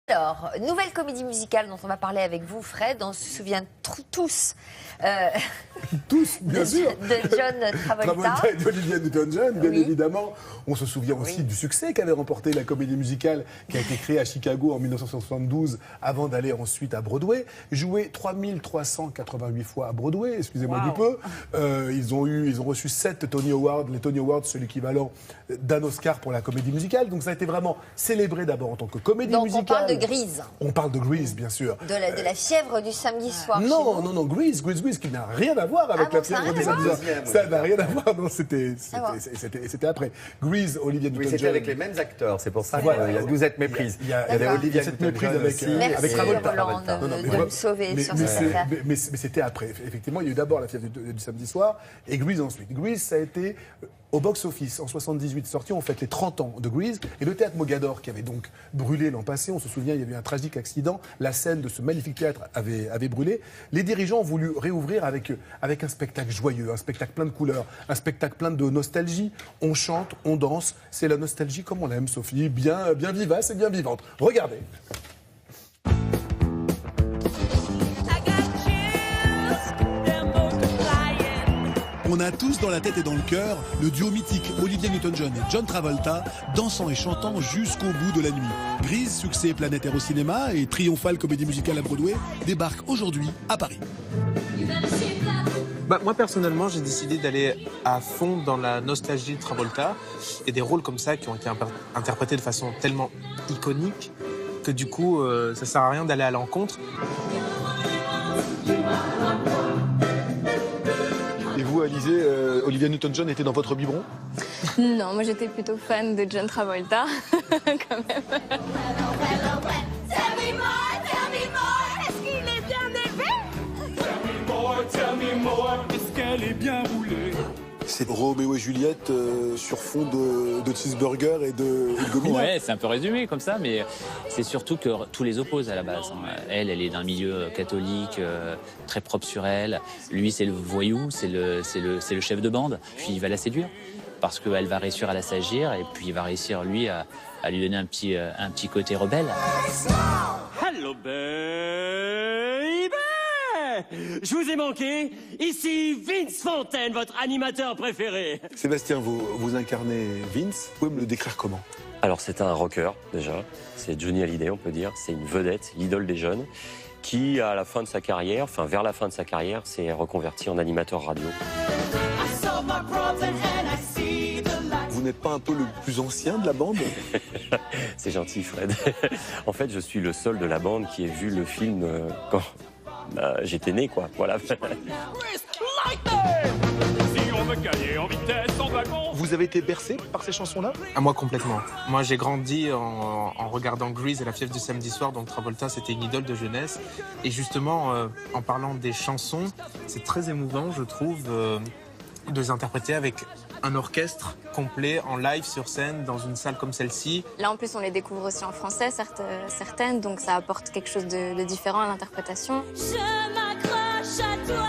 Alors, nouvelle comédie musicale dont on va parler avec vous, Fred. On se souvient tous. Tous, bien sûr. De John Travolta. Et d'Olivia Newton-John, bien Oui. évidemment. On se souvient aussi du succès qu'avait remporté la comédie musicale qui a été créée à Chicago en 1972 avant d'aller ensuite à Broadway. Joué 3388 fois à Broadway, excusez-moi du peu. Ils ont reçu 7 Tony Awards. Les Tony Awards, c'est l'équivalent d'un Oscar pour la comédie musicale. Donc ça a été vraiment célébré d'abord en tant que comédie musicale. On parle de Grease. On parle de Grease, bien sûr. De la fièvre du samedi soir. Non, Grease, qui n'a rien à voir avec la fièvre du samedi soir. Ça n'a rien à voir, non, c'était après. Grease, Olivia Newton-John. Oui, c'était avec les mêmes acteurs, c'est pour ça Voilà. qu'il y a 12 méprises. Il y a Olivia cette méprise Newton-John avec Travolta. Roland de me sauver sur cette affaire. Mais c'était après. Effectivement, il y a eu d'abord la fièvre du samedi soir et Grease ensuite. Grease, ça a été au box-office en 78 sorti. On fête les 30 ans de Grease et le théâtre Mogador qui avait donc brûlé l'an passé. On se souvient, il y avait eu un tragique accident. La scène de ce magnifique théâtre avait brûlé. Les dirigeants ont voulu réouvrir avec un spectacle joyeux, un spectacle plein de couleurs, un spectacle plein de nostalgie. On chante, on danse. C'est la nostalgie comme on l'aime, Sophie, bien vivace et bien vivante. Regardez. On a tous dans la tête et dans le cœur le duo mythique Olivia Newton-John et John Travolta dansant et chantant jusqu'au bout de la nuit. Grease, succès planétaire au cinéma et triomphale comédie musicale à Broadway, débarque aujourd'hui à Paris. Moi personnellement j'ai décidé d'aller à fond dans la nostalgie de Travolta et des rôles comme ça qui ont été interprétés de façon tellement iconique que du coup ça sert à rien d'aller à l'encontre. Et vous, Alizée, Olivia Newton-John était dans votre biberon? Non, moi j'étais plutôt fan de John Travolta, quand même. Est-ce qu'elle est bien roulée? C'est Roméo et Juliette sur fond de cheeseburger et de gomina. Ouais, c'est un peu résumé comme ça, mais c'est surtout que tous les opposent à la base. Elle est d'un milieu catholique, très propre sur elle. Lui, c'est le voyou, c'est le chef de bande. Puis il va la séduire parce qu'elle va réussir à la sagir et puis il va réussir, lui, à lui donner un petit côté rebelle. Hello, baby! Je vous ai manqué. Ici Vince Fontaine, votre animateur préféré. Sébastien, vous incarnez Vince. Vous pouvez me le décrire comment? Alors c'est un rocker déjà, c'est Johnny Hallyday on peut dire, c'est une vedette, l'idole des jeunes, qui à la fin de sa carrière, vers la fin de sa carrière, s'est reconverti en animateur radio. Vous n'êtes pas un peu le plus ancien de la bande? C'est gentil Fred. En fait je suis le seul de la bande qui ait vu le film quand j'étais né quoi, voilà. Vous avez été bercé par ces chansons-là? À moi complètement. Moi j'ai grandi en regardant Grease et la fièvre du samedi soir, donc Travolta c'était une idole de jeunesse. Et justement en parlant des chansons, c'est très émouvant je trouve de les interpréter avec un orchestre complet en live sur scène dans une salle comme celle-ci. Là en plus on les découvre aussi en français certaines, donc ça apporte quelque chose de différent à l'interprétation. Je m'accroche à toi.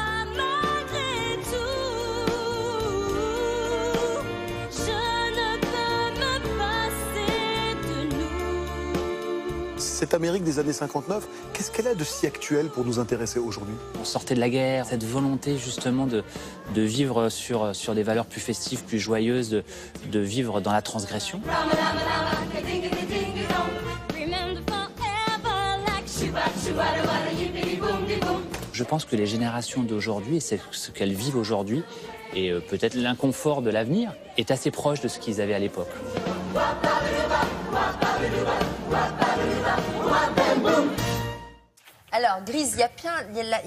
Cette Amérique des années 59, qu'est-ce qu'elle a de si actuel pour nous intéresser aujourd'hui? On sortait de la guerre, cette volonté justement de vivre sur des valeurs plus festives, plus joyeuses, de vivre dans la transgression. Je pense que les générations d'aujourd'hui, c'est ce qu'elles vivent aujourd'hui, et peut-être l'inconfort de l'avenir est assez proche de ce qu'ils avaient à l'époque. Alors, Grease, il y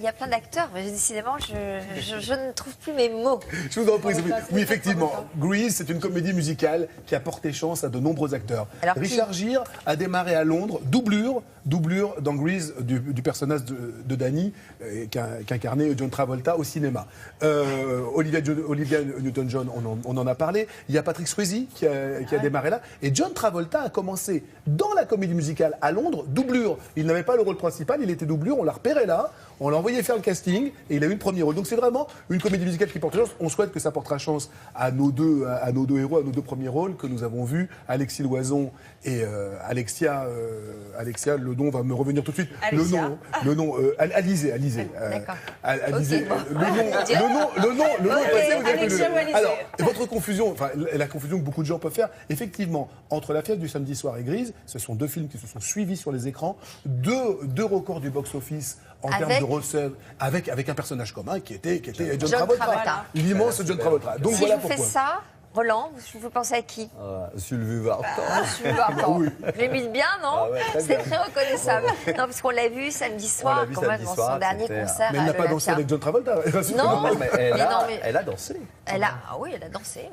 a plein d'acteurs, mais décidément, je ne trouve plus mes mots. Je vous en prie. Oui, effectivement, Grease, c'est une comédie musicale qui a porté chance à de nombreux acteurs. Alors, Richard Gere a démarré à Londres, doublure dans Grease du personnage de Danny, qu'incarnait John Travolta au cinéma. Olivia Newton-John, on en a parlé. Il y a Patrick Swayze qui a démarré là. Et John Travolta a commencé dans la comédie musicale à Londres, doublure. Il n'avait pas le rôle principal, il était doublure encablure, on l'a repéré là, on l'a envoyé faire le casting et il a eu le premier rôle. Donc c'est vraiment une comédie musicale qui porte chance. On souhaite que ça portera chance à nos deux héros, à nos deux premiers rôles que nous avons vus, Alexis Loison et Alexia. Alexia, le nom va me revenir tout de suite. Alexia. Le nom, Alizé. D'accord. Alizé. Ok, bon. Le nom est passé, vous avez Alexia ou Alizé. Alors, votre confusion, enfin la confusion que beaucoup de gens peuvent faire, effectivement, entre La fièvre du samedi soir et Grise, ce sont deux films qui se sont suivis sur les écrans, deux records du box-office en termes de recettes, avec un personnage commun qui était John Travolta. L'immense John Travolta. Donc si voilà je vous pourquoi. fais ça, Roland, vous pensez à qui? Sylvie Vartan. Sylvie Vartan. Oui. Je l'imite bien, non? Ah ouais, très C'est bien. très reconnaissable. Non, parce qu'on l'a vu samedi soir, quand même, dans son dernier concert. Mais elle n'a pas dansé avec John Travolta. Non, mais elle a dansé. oui, elle a dansé.